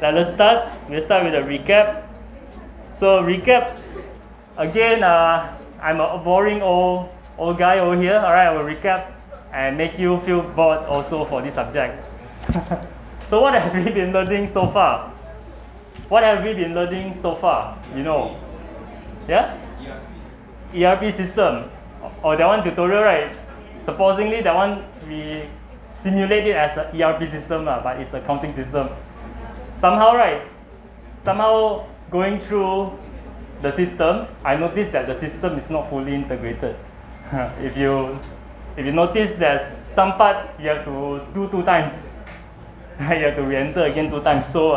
let's start. We'll start with a recap. So recap, again, I'm a boring old guy over here. Alright, I will recap and make you feel bored also for this subject. So what have we been learning so far? What have we been learning so far? You know? Yeah? ERP system. Oh, that one tutorial, right? Supposedly that one we simulate it as an ERP system, but it's a accounting system. Somehow, right? Somehow going through the system, I noticed that the system is not fully integrated. If you notice there's some part you have to do 2 times. You have to re-enter again 2 times. So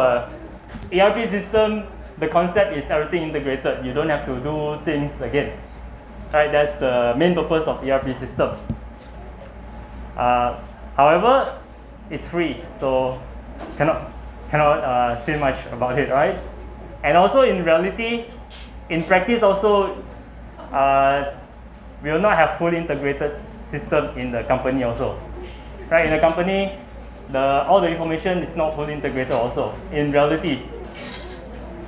ERP system, the concept is everything integrated. You don't have to do things again. Right, that's the main purpose of ERP system. However, it's free, so cannot say much about it, right? And also in reality, in practice also, we will not have fully integrated system in the company also. Right, in the company, all the information is not fully integrated also in reality.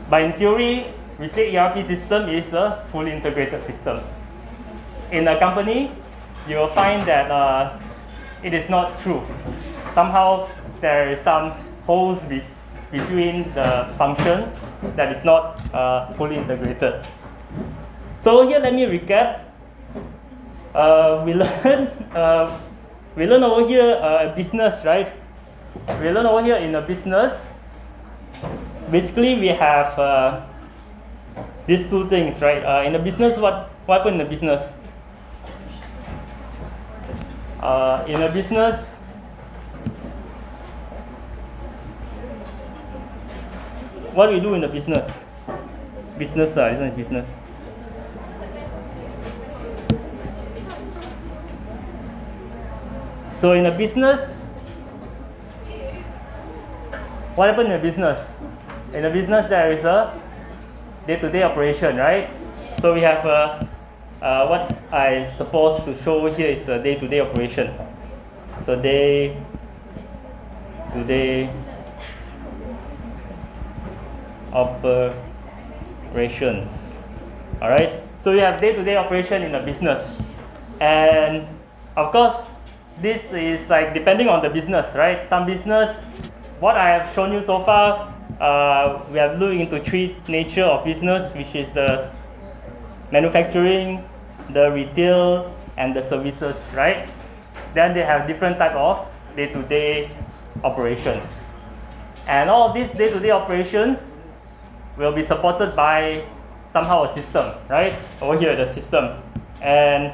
But in theory, we say ERP system is a fully integrated system. In a company, you will find that it is not true. Somehow there is some holes between the functions that is not fully integrated. So here, let me recap. We learn over here a business, right? We learn over here in a business. Basically, we have these 2 things, right? In a business, what happened in the business? In a business, what we do in the business? Business, isn't it business? So in a business, what happened in a business? In a business, there is a day-to-day operation, right? So we have what I supposed to show here is a day-to-day operation. So day-to-day operations. All right. So we have day-to-day operation in a business, and of course, this is like depending on the business, right? Some business, what I have shown you so far, we have looked into 3 nature of business, which is the manufacturing, the retail, and the services, right? Then they have different type of day-to-day operations. And all of these day-to-day operations will be supported by somehow a system, right? Over here, the system. And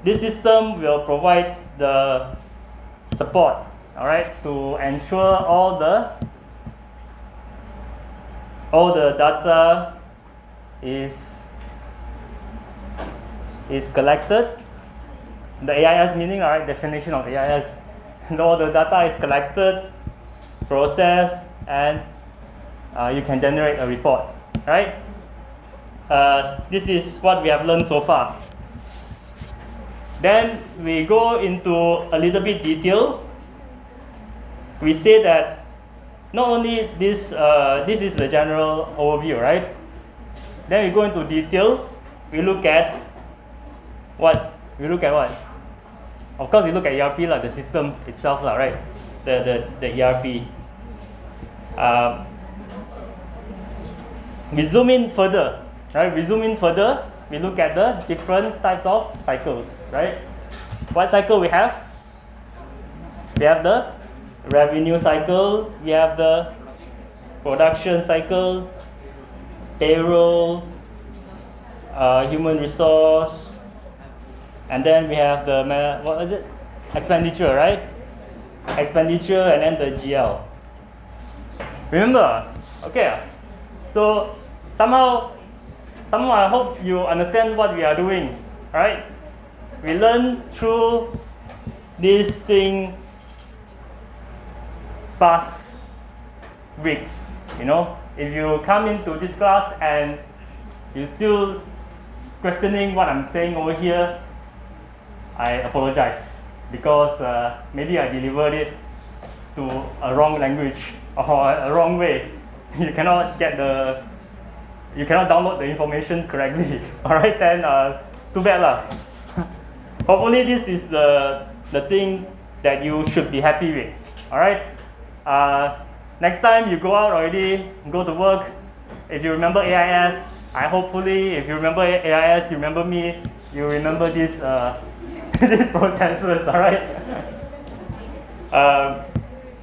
this system will provide the support, all right, to ensure all the data is collected. The AIS meaning, all right, definition of AIS. And all the data is collected, processed, and you can generate a report, right? This is what we have learned so far. Then we go into a little bit detail. We say that not only this is the general overview, right? Then we go into detail. We look at what? We look at what? Of course, we look at ERP, the system itself, right? The ERP. We zoom in further, right? We look at the different types of cycles, right? What cycle we have? We have the revenue cycle, we have the production cycle, payroll, human resource, and then we have the, what is it? Expenditure, right? Expenditure, and then the GL. Remember? Okay. So somehow I hope you understand what we are doing, right? We learn through this thing past weeks, you know. If you come into this class and you're still questioning what I'm saying over here, I apologize, because maybe I delivered it to a wrong language. or a wrong way, you cannot download the information correctly. All right, then too bad lah. Hopefully this is the thing that you should be happy with. All right. Next time you go out already, go to work. If you remember AIS, if you remember AIS, you remember me. You remember these these processes. All right.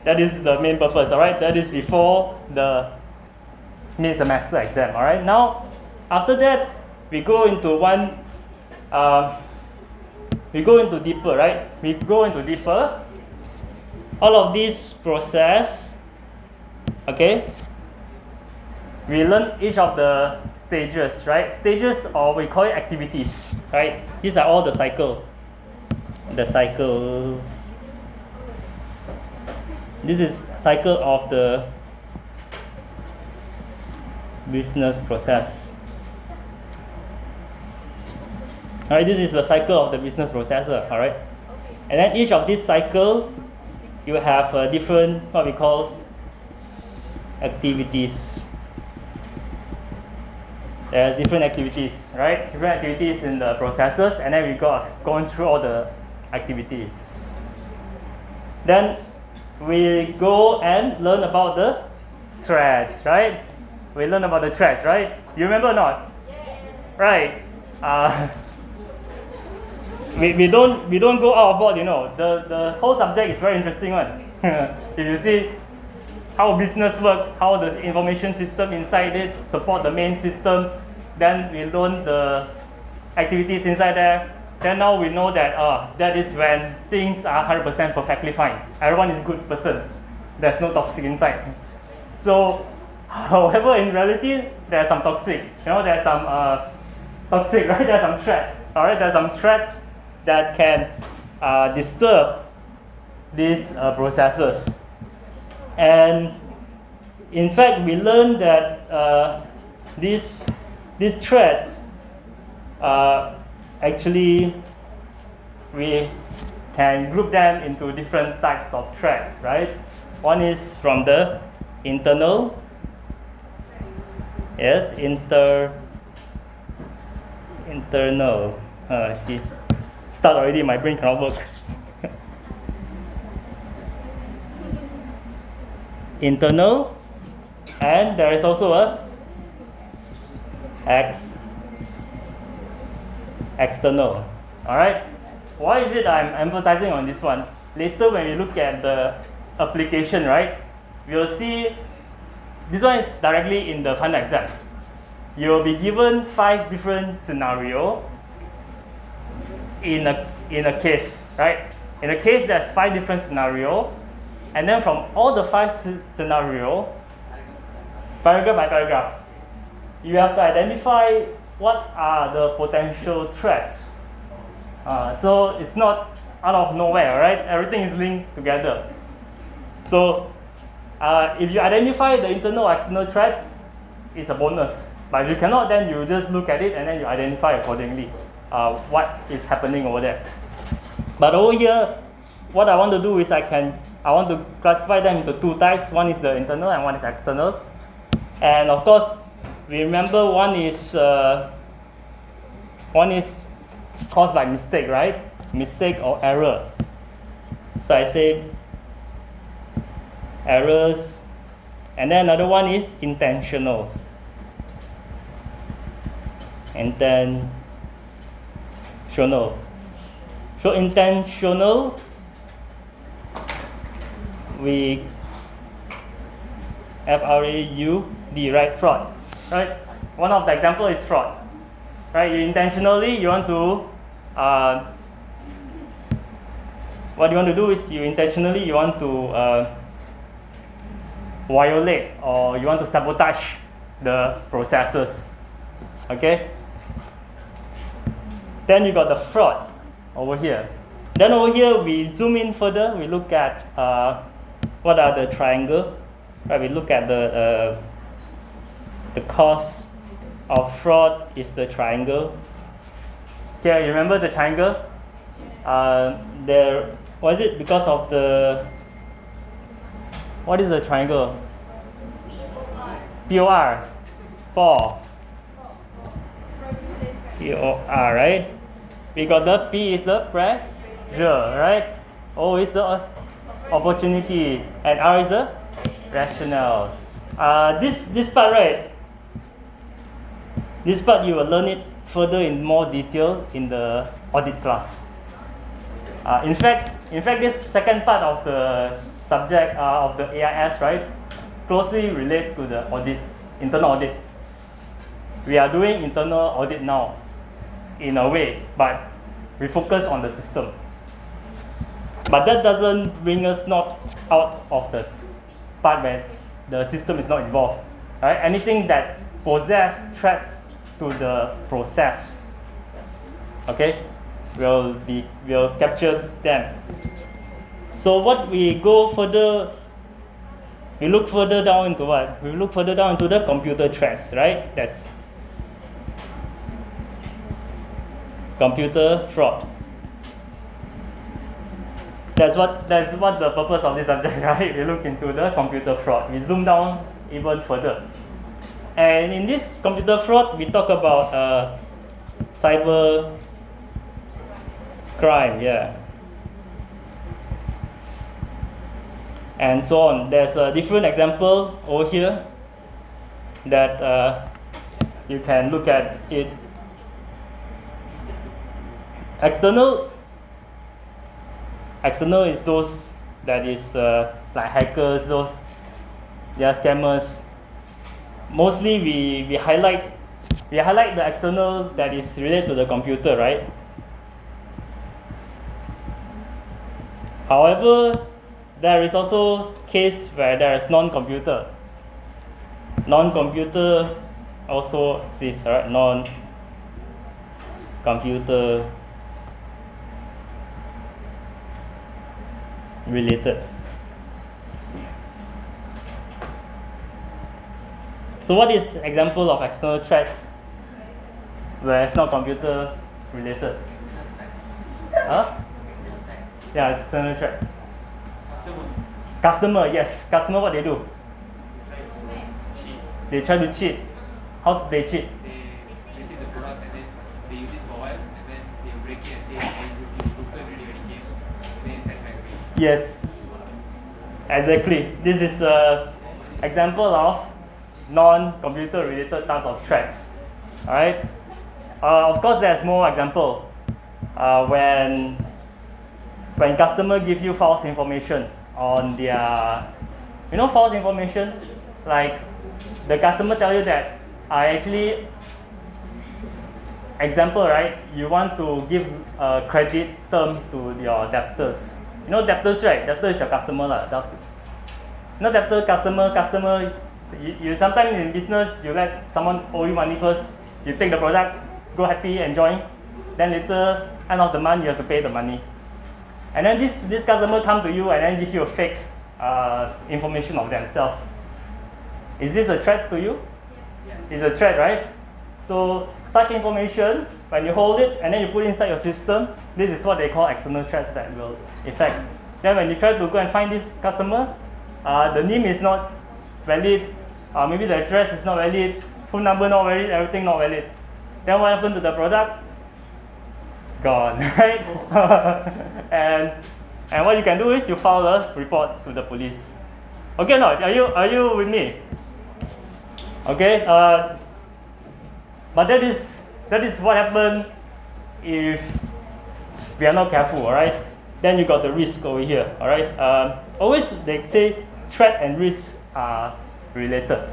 That is the main purpose. All right. That is before the mid-semester exam. All right. Now, after that, we go into deeper, right? We go into deeper. All of these process, okay? We learn each of the stages, right? Stages, or we call it activities, right? These are all the cycles. This is cycle of the business process. All right, this is the cycle of the business processor. All right, and then each of this cycle, you have different what we call activities. There's different activities, right? Different activities in the processes, and then we going through all the activities. Then we go and learn about the threads, right? We learn about the threads, right? You remember or not? Yes. Right. We don't go out of board, you know. The whole subject is very interesting one. If you see how business work, how the information system inside it support the main system, then we learn the activities inside there. Then now we know that that is when things are 100% perfectly fine. Everyone is a good person. There's no toxic inside. So, however, in reality, there's some toxic. You know, there's some toxic, right? There's some threat. All right, there's some threats that can disturb these processes. And in fact, we learned that these threats actually we can group them into different types of threats, right? One is from the internal, yes, internal. See, start already. My brain cannot work. Internal, and there is also a external. All right. Why is it I'm emphasizing on this one? Later, when we look at the application, right, we'll see this one is directly in the final exam. You'll be given 5 different scenarios in a case, right? In a case, there's 5 different scenarios, and then from all the 5 scenarios, paragraph by paragraph, you have to identify what are the potential threats. So it's not out of nowhere, right? Everything is linked together. So if you identify the internal or external threats, it's a bonus. But if you cannot, then you just look at it and then you identify accordingly what is happening over there. But over here, what I want to do is I want to classify them into 2 types. One is the internal and one is external. And of course, we remember one is caused by mistake, right? Mistake or error. So I say errors, and then another one is intentional. So intentional, we FRAUD, right? Fraud, right? One of the example is fraud, right? You intentionally, you want to what you want to do is you want to violate or you want to sabotage the processes. Okay. Then you got the fraud over here. Then over here we zoom in further. We look at what are the triangle. Right. We look at the cause of fraud is the triangle. Okay, you remember the triangle? There was it because of the What is the triangle? POR. POR. POR, right? We got the P is the pressure, right? O is the opportunity, and R is the rationale. This part, right? This part you will learn it further in more detail in the audit class. In fact, this second part of the subject of the AIS, right, closely relate to the audit, internal audit. We are doing internal audit now, in a way, but we focus on the system. But that doesn't bring us not out of the part where the system is not involved. Right? Anything that poses threats to the process, okay, will capture them. So what we go further, we look further down into what? We look further down into the computer threats, right? That's computer fraud. That's what the purpose of this subject, right? We look into the computer fraud. We zoom down even further. And in this computer fraud, we talk about cyber crime, yeah. And so on. There's a different example over here that you can look at it. External is those that is like hackers, those they are scammers. Mostly we highlight the external that is related to the computer, right? However, there is also case where there is non-computer. Non-computer also exists, right? Non-computer related. So what is example of external threats where it's not computer related? Huh? Yeah, external threats. Customer, yes. Customer, what they do? They try to cheat. How do they cheat? They see the product and then they use it for a while and then they break it and say it's broken already when it came. And then it's sent back again. Yes, exactly. This is an example of non-computer related types of threats. Alright. Of course, there's more example when customer give you false information on their, false information, like the customer tell you that actually, example, right? You want to give a credit term to your debtors. Debtors, right? Debtor is your customer lah. Debtor, customer. You sometimes in business you let someone owe you money first. You take the product, go happy, enjoy. Then later, end of the month, you have to pay the money. And then this customer come to you and then give you a fake information of themselves. Is this a threat to you? Yes. It's a threat, right? So such information, when you hold it and then you put it inside your system, this is what they call external threats that will affect. Then when you try to go and find this customer, the name is not valid, maybe the address is not valid, phone number not valid, everything not valid. Then what happened to the product? Gone, right? and what you can do is you file a report to the police. Okay, no, are you with me? Okay, but that is what happened if we are not careful, alright? Then you got the risk over here, alright? Always they say threat and risk are related.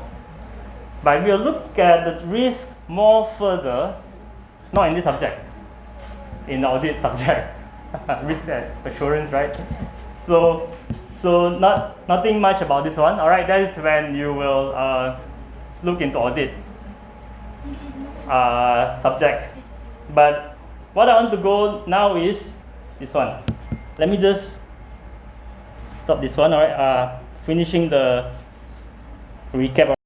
But we'll look at the risk more further, not in this subject, in the audit subject, risk and assurance, right? So nothing much about this one, alright? That is when you will look into audit subject. But what I want to go now is this one. Let me just stop this one, alright? Finishing the recap.